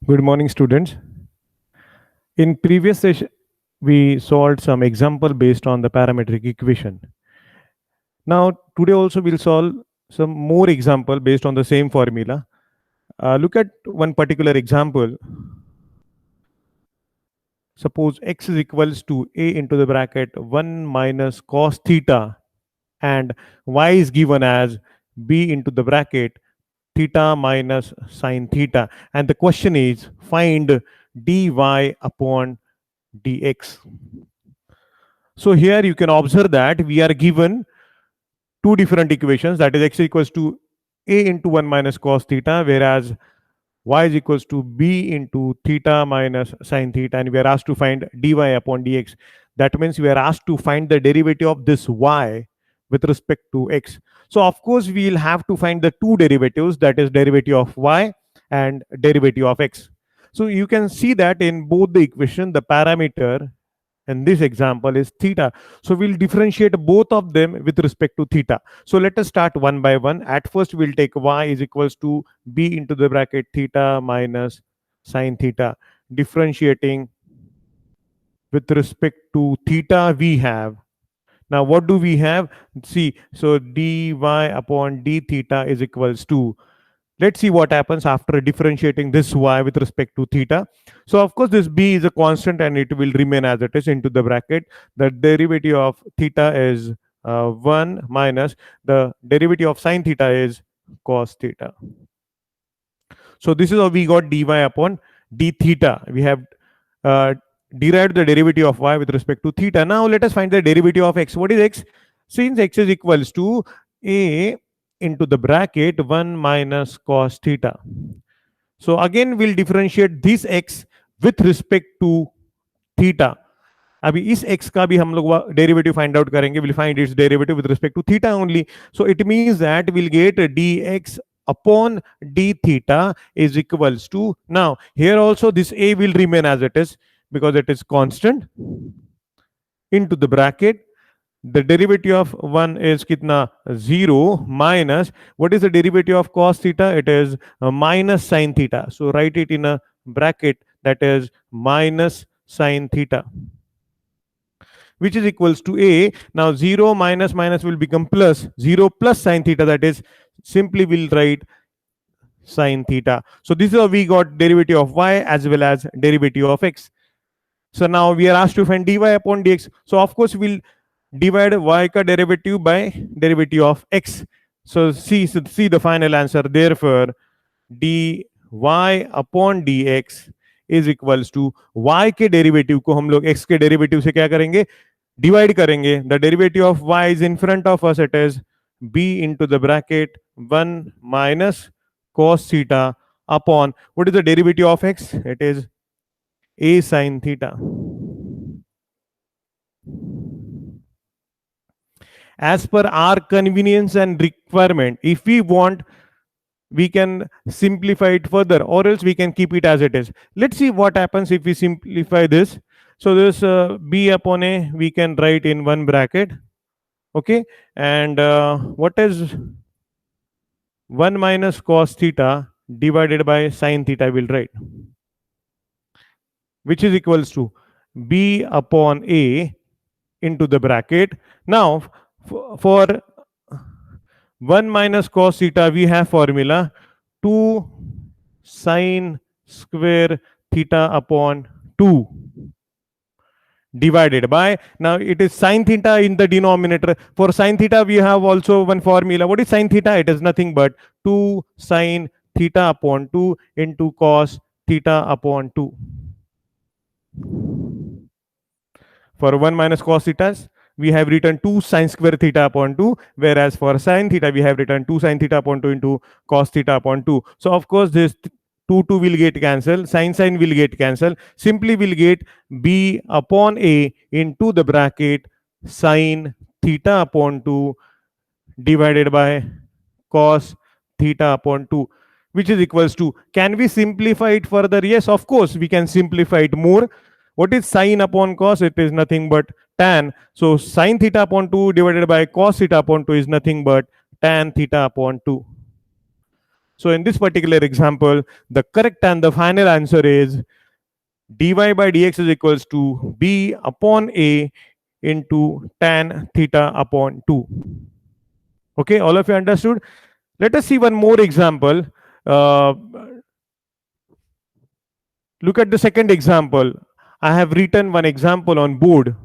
Good morning, students. In previous session, we solved some example based on the parametric equation. Now, today also we'll solve some more example based on the same formula. Look at one particular example. Suppose x is equals to a into the bracket 1 minus cos theta and y is given as b into the bracket theta minus sine theta. And the question is find dy upon dx. So here you can observe that we are given two different equations, that is x equals to a into 1 minus cos theta, whereas y is equals to b into theta minus sine theta, and we are asked to find dy upon dx. That means we are asked to find the derivative of this y with respect to x. So of course we will have to find the two derivatives, that is derivative of y and derivative of x. So you can see that in both the equation the parameter and this example is theta. So we'll differentiate both of them with respect to theta. So let us start one by one. At first we'll take y is equals to b into the bracket theta minus sine theta. Differentiating with respect to theta we have. Now what do we have? See, so dy upon d theta is equals to, let's see what happens after differentiating this y with respect to theta. So of course this b is a constant and it will remain as it is into the bracket. The derivative of theta is 1 minus the derivative of sine theta is cos theta. So this is how we got dy upon d theta. We have derived the derivative of y with respect to theta. Now let us find the derivative of x. What is x? Since x is equals to a into the bracket 1 minus cos theta. So again we'll differentiate this x with respect to theta. अभी इस x का भी हम लोग derivative find out करेंगे. We'll find its derivative with respect to theta only. So it means that we'll get dx upon d theta is equals to, now here also this a will remain as it is because it is constant, into the bracket the derivative of 1 is kitna 0 minus what is the derivative of cos theta? It is minus sine theta. So write it in a bracket, that is minus sine theta, which is equals to a. Now 0 minus minus will become plus, 0 plus sine theta, that is simply we'll write sine theta. So this is how we got derivative of y as well as derivative of x. So now we are asked to find dy upon dx. So of course we'll divide y ka derivative by derivative of x. So see the final answer. Therefore dy upon dx is equals to y के derivative को हम लोग x के derivative से क्या करेंगे, divide करेंगे. The derivative of y is in front of us, it is b into the bracket 1 minus cos theta upon what is the derivative of x? It is a sine theta. As per our convenience and requirement, if we want, we can simplify it further, or else we can keep it as it is. Let's see what happens if we simplify this. So this b upon a we can write in one bracket, okay, and what is 1 minus cos theta divided by sine theta will write, which is equals to b upon a into the bracket. Now for 1 minus cos theta we have formula 2 sine square theta upon 2 divided by, now it is sine theta in the denominator. For sine theta we have also one formula. What is sine theta? It is nothing but 2 sine theta upon 2 into cos theta upon 2. For 1 minus cos theta we have written 2 sine square theta upon 2, whereas for sine theta we have written 2 sine theta upon 2 into cos theta upon 2. So of course this 2 will get cancelled, sine will get cancelled. Simply we'll get b upon a into the bracket sine theta upon 2 divided by cos theta upon 2, which is equals to, can we simplify it further? Yes, of course we can simplify it more. What is sine upon cos? It is nothing but tan. So sine theta upon 2 divided by cos theta upon 2 is nothing but tan theta upon 2. So in this particular example, the correct and the final answer is dy by dx is equals to b upon a into tan theta upon 2. Okay, all of you understood? Let us see one more example. Uh, Look at the second example. I have written one example on board.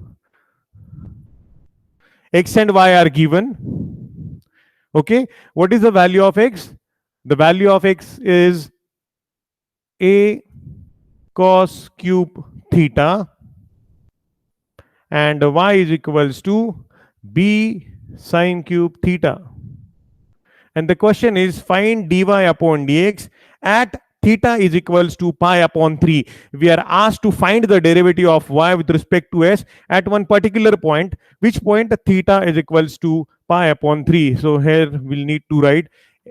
X and y are given. Okay, what is the value of x? The value of x is a cos cube theta and y is equals to b sine cube theta. And the question is find dy upon dx at theta is equals to pi upon 3. We are asked to find the derivative of y with respect to s at one particular point, which point theta is equals to pi upon 3. So here we'll need to write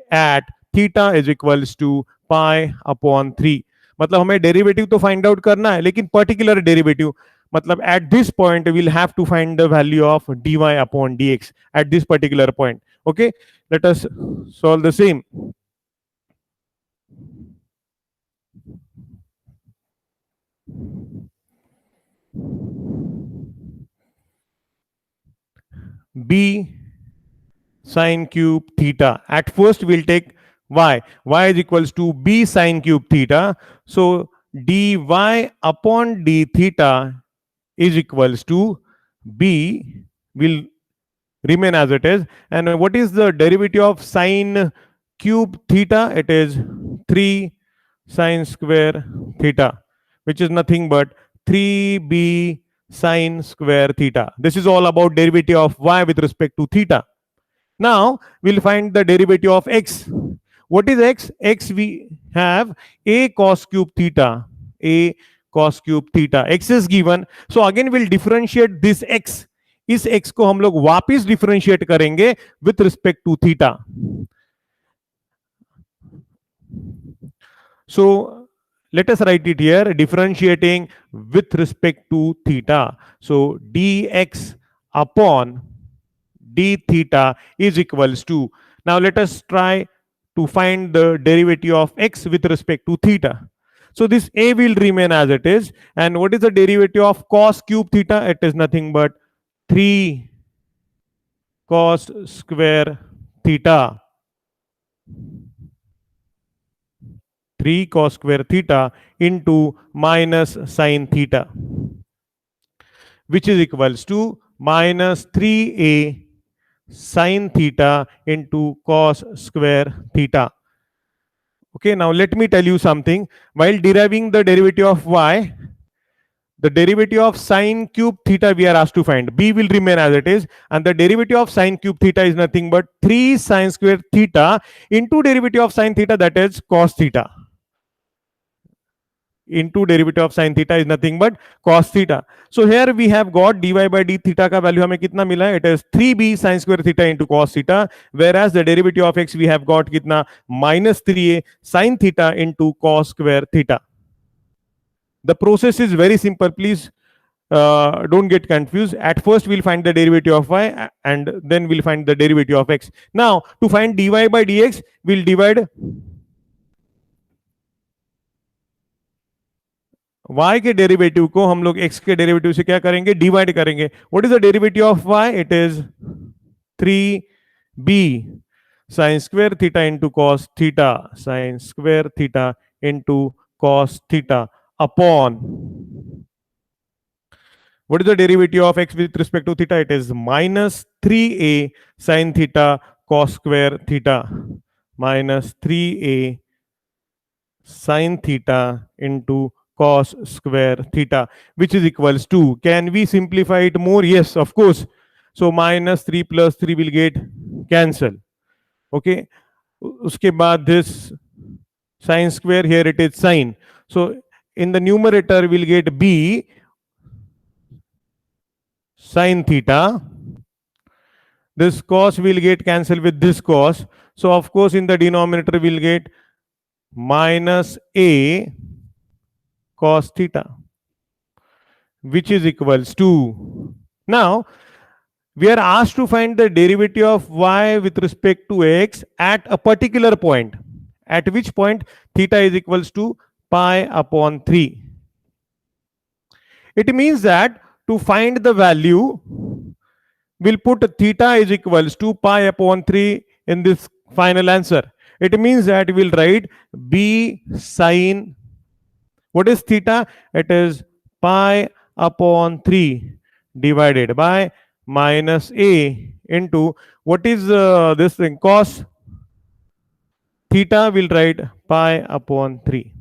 at theta is equals to pi upon 3. मतलब हमें derivative तो find out करना है, लेकिन particular derivative मतलब at this point we'll have to find the value of dy upon dx at this particular point. Okay, let us solve the same. B sine cube theta. At first we'll take y. Y is equals to b sine cube theta. So dy upon d theta is equals to b will remain as it is. And what is the derivative of sine cube theta? It is 3 sine square theta, which is nothing but 3b sine square theta. This is all about derivative of y with respect to theta. Now we'll find the derivative of x. What is x? X we have a cos cube theta. A cos cube theta. X is given. So again we'll differentiate this x. इस x को हम लोग वापिस differentiate करेंगे with respect to theta. So let us write it here, differentiating with respect to theta. So dx upon d theta is equals to, now let us try to find the derivative of x with respect to theta. So this a will remain as it is. And what is the derivative of cos cube theta? It is nothing but 3 cos square theta. 3 cos square theta into minus sine theta, which is equals to minus 3a sine theta into cos square theta. Okay, now let me tell you something. While deriving the derivative of y, the derivative of sine cube theta we are asked to find. B will remain as it is, and the derivative of sine cube theta is nothing but 3 sine square theta into derivative of sine theta, that is cos theta. Into derivative of sine theta is nothing but cos theta. So here we have got dy by d theta का value हमें कितना मिला है? It is 3b sine square theta into cos theta, whereas the derivative of x we have got कितना? Minus 3a sine theta into cos square theta. The process is very simple. Please don't get confused. At first we'll find the derivative of y and then we'll find the derivative of x. Now to find dy by dx, we'll divide y के derivative को हम लोग x के derivative से क्या करेंगे? Divide करेंगे. What is the derivative of y? It is 3b sin square theta into cos theta, sin square theta into cos theta upon, what is the derivative of x with respect to theta? It is minus 3a sin theta cos square theta, minus 3a sin theta into cos square theta, which is equals to, can we simplify it more? Yes, of course. So minus 3 plus 3 will get cancel. Okay, uske baad this sin square, here it is sin. So in the numerator we'll get b sin theta. This cos will get cancelled with this cos. So of course in the denominator we'll get minus a cos theta, which is equals to, now we are asked to find the derivative of y with respect to x at a particular point. at which point theta is equals to pi upon 3. It means that to find the value, we'll put theta is equals to pi upon 3 in this final answer. It means that we'll write b sine, what is theta? It is pi upon 3 divided by minus a into, what is this thing, cos theta, will write pi upon 3,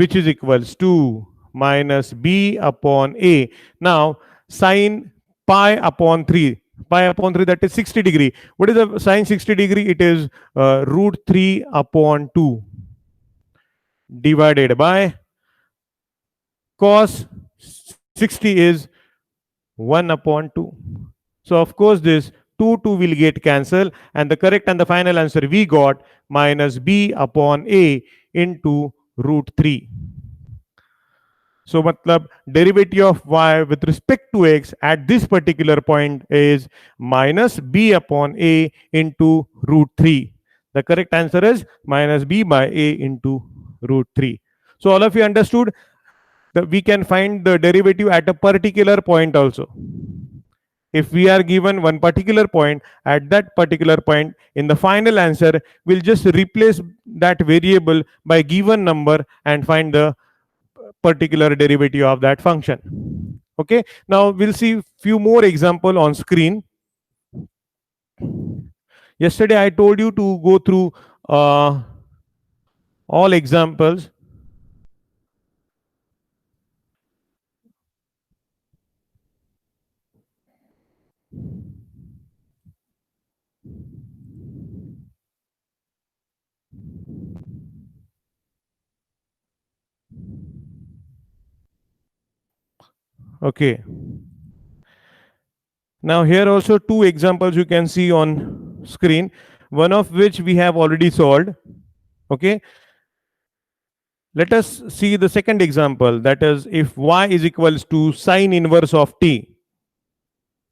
which is equals to minus b upon a. Now sine pi upon 3, pi upon 3, that is 60 degree. What is the sine 60 degree? It is root 3 upon 2 divided by cos 60 is 1 upon 2. So of course this 2 will get cancelled, and the correct and the final answer we got minus b upon a into root 3. So matlab derivative of y with respect to x at this particular point is minus b upon a into root 3. The correct answer is minus b by a into root 3. So all of you understood that we can find the derivative at a particular point also. If we are given one particular point, at that particular point in the final answer, we'll just replace that variable by given number and find the particular derivative of that function. Okay, now we'll see few more example on screen. Yesterday I told you to go through all examples. Okay. Now here also two examples you can see on screen, one of which we have already solved. Okay. Let us see the second example, that is if y is equals to sine inverse of t.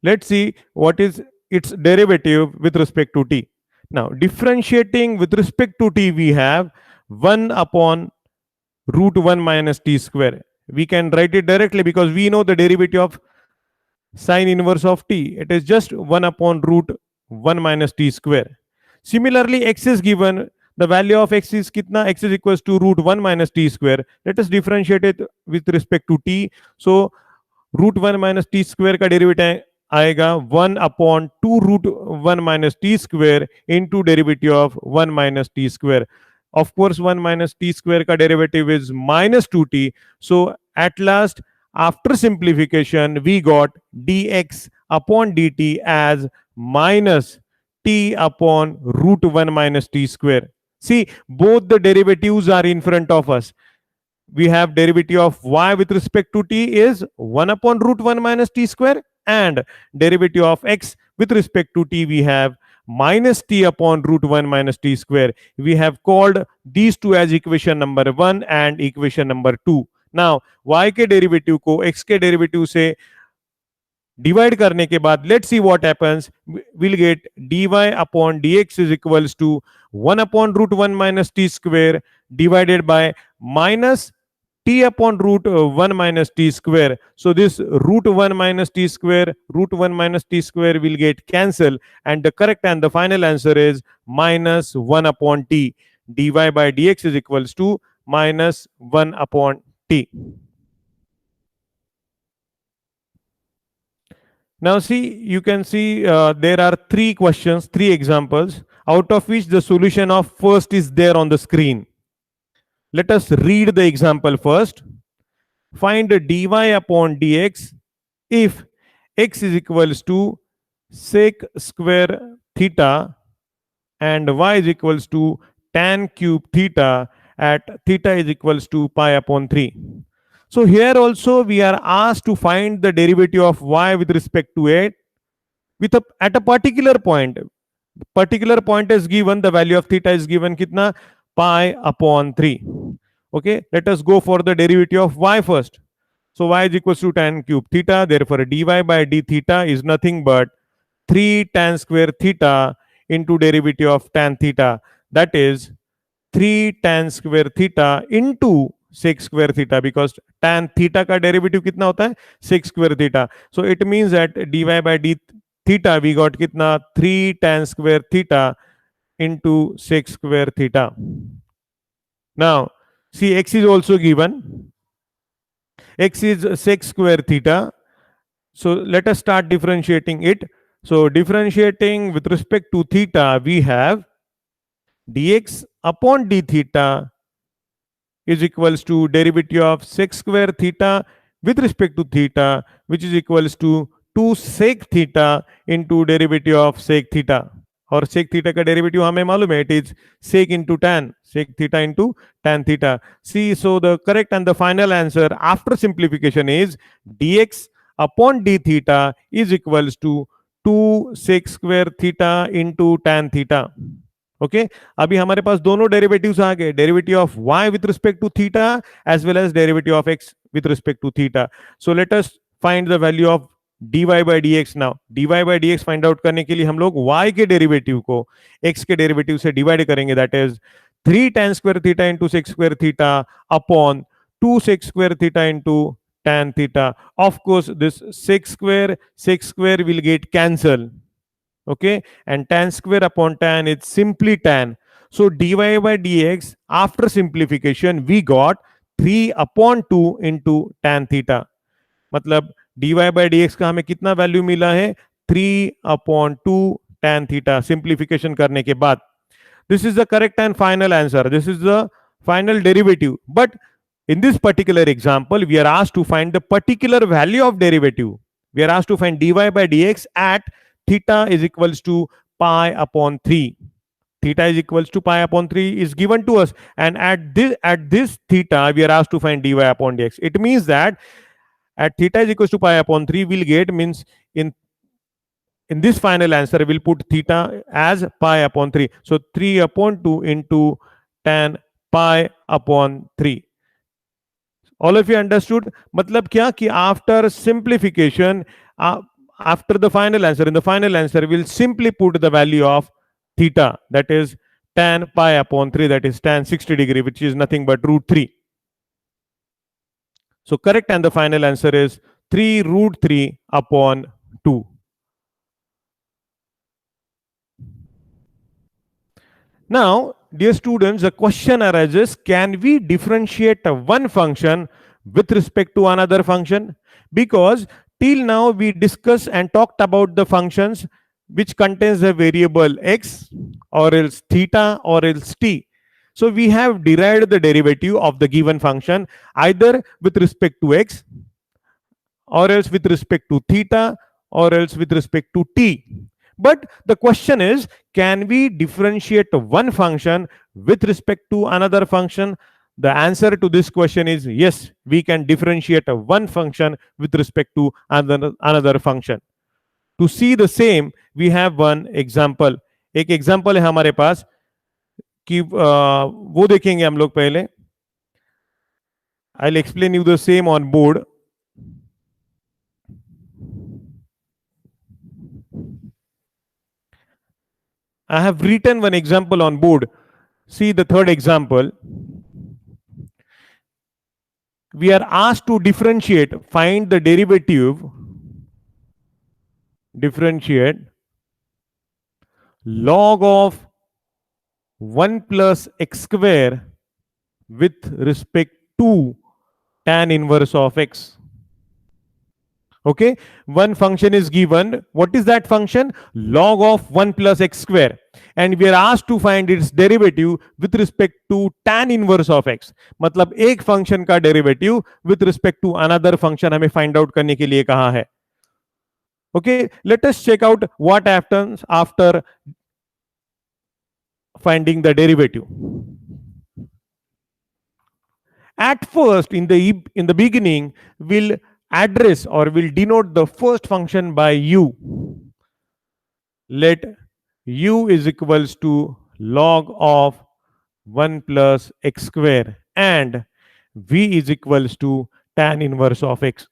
Let's see what is its derivative with respect to t. Now differentiating with respect to t, we have 1 upon root 1 minus t square. We can write it directly because we know the derivative of sine inverse of t. It is just 1 upon root 1 minus t square. Similarly, x is given. The value of x is kitna? X is equals to root 1 minus t square. Let us differentiate it with respect to t. So root 1 minus t square का derivative आएगा 1 upon 2 root 1 minus t square into derivative of 1 minus t square. Of course 1 minus t square का derivative is minus 2t. So at last, after simplification, we got dx upon dt as minus t upon root 1 minus t square. See, both the derivatives are in front of us. We have derivative of y with respect to t is 1 upon root 1 minus t square, and derivative of x with respect to t we have minus t upon root 1 minus t square. We have called these two as equation number 1 and equation number 2. Now y के derivative को x के derivative से divide करने के बाद let's see what happens. Will get dy upon dx is equals to 1 upon root 1 minus t square divided by minus t upon root 1 minus t square. So this root 1 minus t square, root 1 minus t square will get cancelled, and the correct and the final answer is minus 1 upon t. dy by dx is equals to minus 1 upon t. Now see, you can see there are three questions, three examples, out of which the solution of first is there on the screen. Let us read the example first. Find dy upon dx if x is equals to sec square theta and y is equals to tan cube theta at theta is equals to pi upon 3. So here also we are asked to find the derivative of y with respect to it with at a particular point. Particular point is given, the value of theta is given kitna? Pi upon 3. Okay, let us go for the derivative of y first. So y is equals to tan cube theta, therefore dy by d theta is nothing but 3 tan square theta into derivative of tan theta. that is 3 tan square theta into sec square theta, because tan theta का derivative कितना होता है sec square theta. So it means that dy by d theta we got कितना 3 tan square theta into sec square theta. Now see, x is also given, x is sec square theta. So let us start differentiating it. So differentiating with respect to theta, we have dx upon d theta is equals to derivative of sec square theta with respect to theta, which is equals to 2 sec theta into derivative of sec theta. और sec theta का derivative हमें मालूम है, it is sec into tan, sec theta into tan theta. See, so the correct and the final answer after simplification is dx upon d theta is equals to 2 sec square theta into tan theta. Okay अभी हमारे पास दोनों derivatives आ गए, derivative of y with respect to theta as well as derivative of x with respect to theta. So let us find the value of dy by dx. Now dy by dx find out करने के लिए हम लोग y के derivative को x के derivative से divide करेंगे, that is 3 tan square theta into sec square theta upon 2 sec square theta into tan theta. Of course this sec square will get cancelled. Okay, and tan square upon tan is simply tan. So dy by dx after simplification we got 3 upon 2 into tan theta. मतलब dy by dx का हमें कितना value मिला है 3 upon 2 tan theta simplification करने के बाद. This is the correct and final answer. This is the final derivative. But in this particular example we are asked to find the particular value of derivative. We are asked to find dy by dx at theta is equals to pi upon 3. Theta is equals to pi upon 3 is given to us, and at this theta we are asked to find dy upon dx. It means that at theta is equals to pi upon 3 we'll get, means in this final answer we'll put theta as pi upon 3. So 3 upon 2 into tan pi upon 3. All of you understood? मतलब क्या कि after simplification, after the final answer, in the final answer we'll simply put the value of theta, that is tan pi upon 3, that is tan 60 degree, which is nothing but root 3. So correct and the final answer is 3 root 3 upon 2. Now dear students, the question arises, can we differentiate one function with respect to another function? Because till now we discussed and talked about the functions which contains the variable x or else theta or else t. So we have derived the derivative of the given function either with respect to x or else with respect to theta or else with respect to t. But the question is, can we differentiate one function with respect to another function? The answer to this question is yes, we can differentiate one function with respect to another function. To see the same, we have one example. एक example है हमारे पास कि वो देखेंगे हम लोग पहले. I'll explain you the same on board. I have written one example on board. See the third example. We are asked to differentiate, find the derivative, differentiate log of 1 plus x square with respect to tan inverse of x. Okay, one function is given. What is that function? Log of 1 plus x square, and we are asked to find its derivative with respect to tan inverse of x. मतलब एक function का derivative with respect to another function हमें find out करने के लिए कहा है. Okay, let us check out what happens after finding the derivative. At first, in the beginning, we'll address or will denote the first function by u. Let u is equals to log of 1 plus x square and v is equals to tan inverse of x.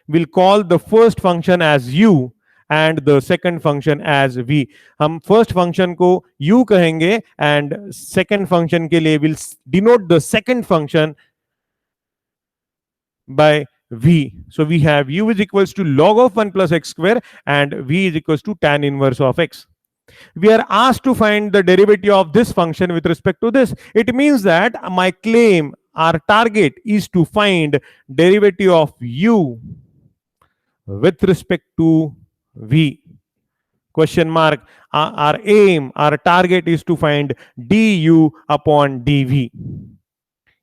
We'll call the first function as u and the second function as v. हम first function को u कहेंगे and second function के लिए will denote the second function by v. So we have u is equals to log of 1 plus x square and v is equals to tan inverse of x. We are asked to find the derivative of this function with respect to this. It means that my claim, our target is to find derivative of u with respect to v. Question mark. Our aim, our target is to find du upon dv.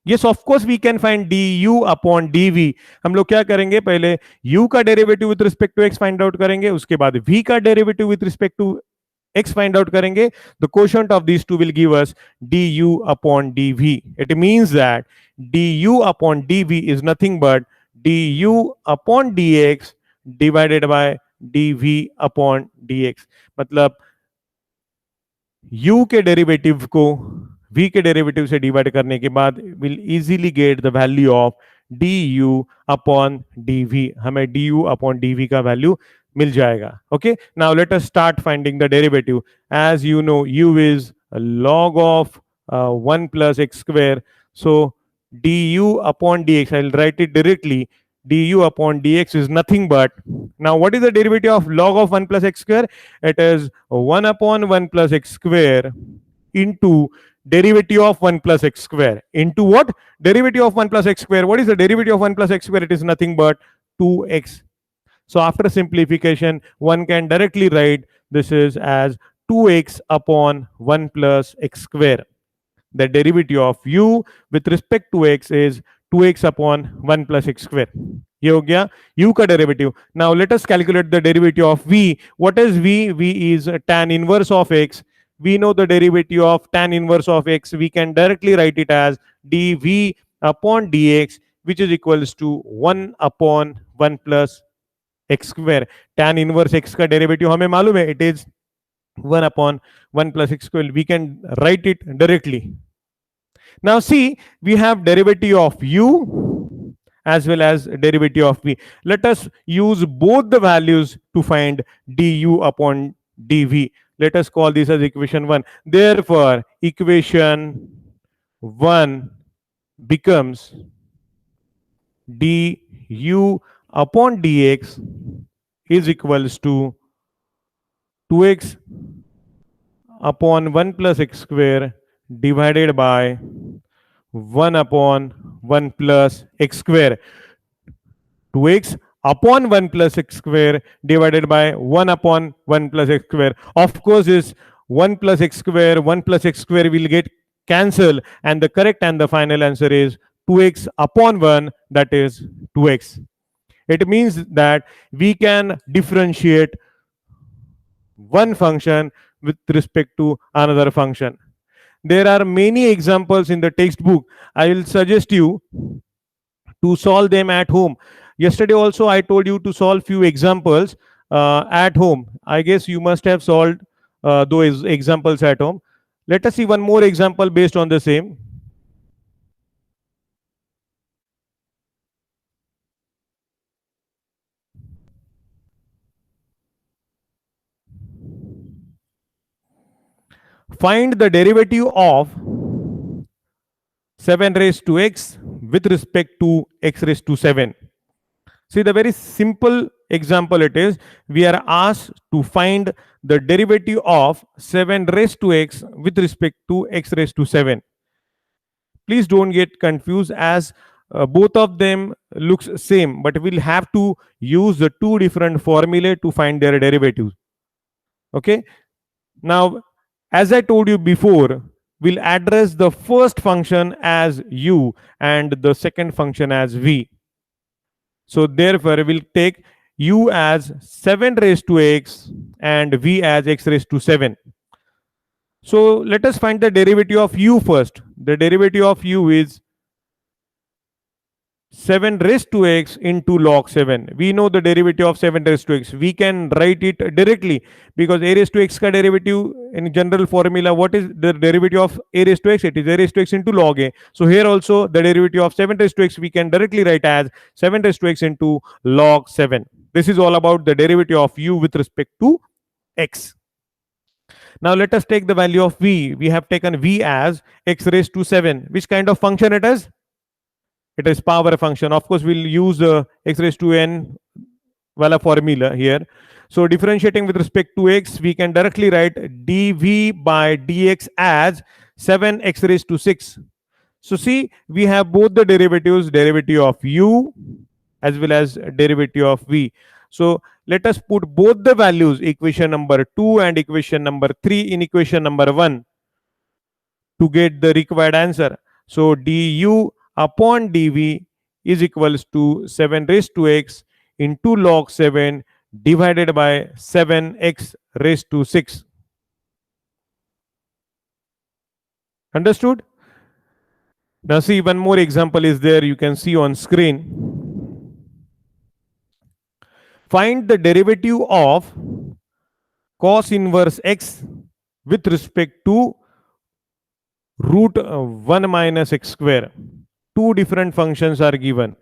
Yes, of course we can find du upon dv. हम लोग क्या करेंगे, पहले u का derivative with respect to x find out करेंगे, उसके बाद v का derivative with respect to x find out करेंगे. The quotient of these two will give us du upon dv. It means that du upon dv is nothing but du upon dx divided by dv upon dx. मतलब u के derivative को v के derivative से divide करने के बाद will easily get the value of du upon dv. हमें du upon dv का वैल्यू मिल जाएगा. Okay, now let us start finding the derivative. As you know u is log of 1 plus x square. So du upon dx, I'll write it directly. Du upon dx is nothing but, now what is the derivative of log of 1 plus x square? It is 1 upon 1 plus x square into derivative of 1 plus x square into what? Derivative of 1 plus x square. What is the derivative of 1 plus x square? It is nothing but 2x. So after simplification, one can directly write this is as 2x upon 1 plus x square. The derivative of u with respect to x is 2x upon 1 plus x square. ये हो गया u का derivative. Now let us calculate the derivative of v. What is v? v is tan inverse of x. We know the derivative of tan inverse of x. We can directly write it as dv upon dx, which is equals to 1 upon 1 plus x square. Tan inverse x का derivative हमें मालूम है, it is 1 upon 1 plus x square. We can write it directly. Now see, we have derivative of u as well as derivative of v. Let us use both the values to find du upon dv. Let us call this as equation 1. Therefore, equation 1 becomes du upon dx is equals to 2x upon 1 plus x square divided by 1 upon 1 plus x square. 2x upon 1 plus x square divided by 1 upon 1 plus x square. Of course, is 1 plus x square, 1 plus x square will get cancelled, and the correct and the final answer is 2x upon 1, that is 2x. It means that we can differentiate one function with respect to another function. There are many examples in the textbook. I will suggest you to solve them at home. Yesterday also I told you to solve few examples at home. I guess you must have solved those examples at home. Let us see one more example based on the same. Find the derivative of 7 raised to x with respect to x raised to 7. See, the very simple example it is. We are asked to find the derivative of 7 raised to x with respect to x raised to 7. Please don't get confused, as both of them looks same, but we'll have to use the two different formulae to find their derivatives. Okay. Now, as I told you before, we'll address the first function as u and the second function as v. So therefore, we'll take u as 7 raised to x and v as x raised to 7. So let us find the derivative of u first. The derivative of u is 7 raised to x into log 7. We know the derivative of 7 raised to x. We can write it directly because a raised to x ka derivative in general formula, what is the derivative of a raised to x? It is a raised to x into log a. So here also the derivative of 7 raised to x we can directly write as 7 raised to x into log 7. This is all about the derivative of u with respect to x. Now let us take the value of v. We have taken v as x raised to 7. Which kind of function it is? It is power function. Of course, we'll use x raised to n wala formula here. So differentiating with respect to x, we can directly write dv by dx as 7x raised to 6. So see, we have both the derivatives, derivative of u as well as derivative of v. So let us put both the values, equation number 2 and equation number 3, in equation number 1 to get the required answer. So du upon dv is equals to 7 raised to x into log 7 divided by 7x raised to 6. Understood? Now see, one more example is there, you can see on screen. Find the derivative of cos inverse x with respect to root 1 minus x square. Two different functions are given.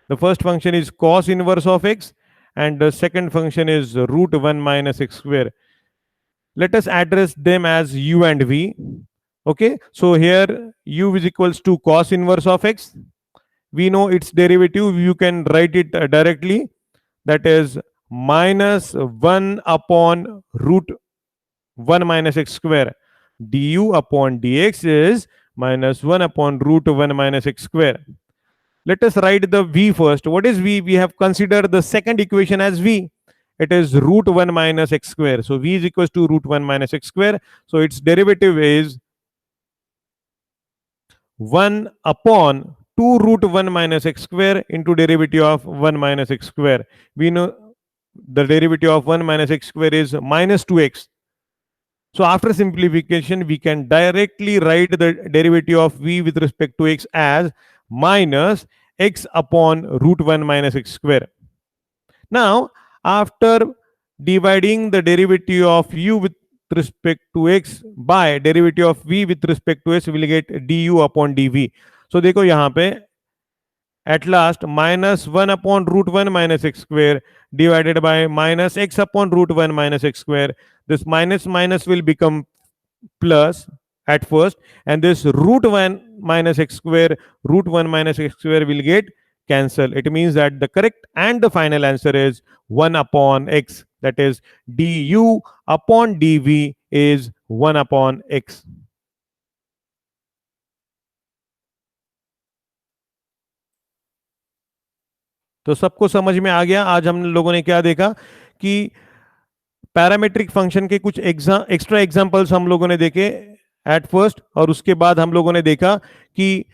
The first function is cos inverse of x and the second function is root 1 minus x square. Let us address them as u and v. Okay, so here u is equals to cos inverse of x. We know its derivative, you can write it directly, that is minus 1 upon root 1 minus x square. Du upon dx is minus 1 upon root 1 minus x square. Let us write the v first. What is v? We have considered the second equation as v. It is root 1 minus x square. So v is equals to root 1 minus x square. So its derivative is 1 upon 2 root 1 minus x square into derivative of 1 minus x square. We know the derivative of 1 minus x square is minus 2x. So after simplification, we can directly write the derivative of v with respect to x as minus x upon root 1 minus x square. Now, after dividing the derivative of u with respect to x by derivative of v with respect to x, we will get du upon dv. So देखो यहाँ पे at last minus 1 upon root 1 minus x square divided by minus x upon root 1 minus x square. This minus minus will become plus at first, and this root 1 minus x square, root 1 minus x square will get cancelled. It means that the correct and the final answer is 1 upon x. That is du upon dv is 1 upon x. तो सबको समझ में आ गया। आज हम लोगों ने क्या देखा कि पैरामेट्रिक फंक्शन के कुछ एक्स्ट्रा एग्जांपल्स हम लोगों ने देखे एट फर्स्ट, और उसके बाद हम लोगों ने देखा कि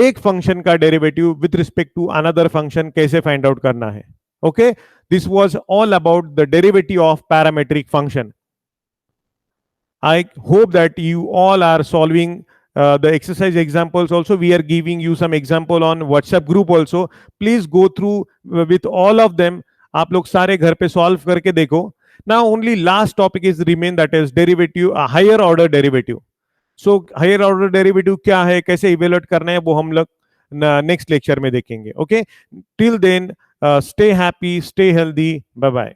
एक फंक्शन का derivative with respect to another function कैसे फाइंड आउट करना है। Okay, this was all about the derivative of parametric function. I hope that you all are solving the exercise examples. Also, we are giving you some example on WhatsApp group also. Please go through with all of them. आप लोग सारे घर पे solve करके देखो. Now only last topic is remain, that is derivative, higher order derivative. So higher order derivative क्या है, कैसे evaluate करना है, वो हम लोग next lecture में देखेंगे. Okay, till then stay happy, stay healthy, bye bye.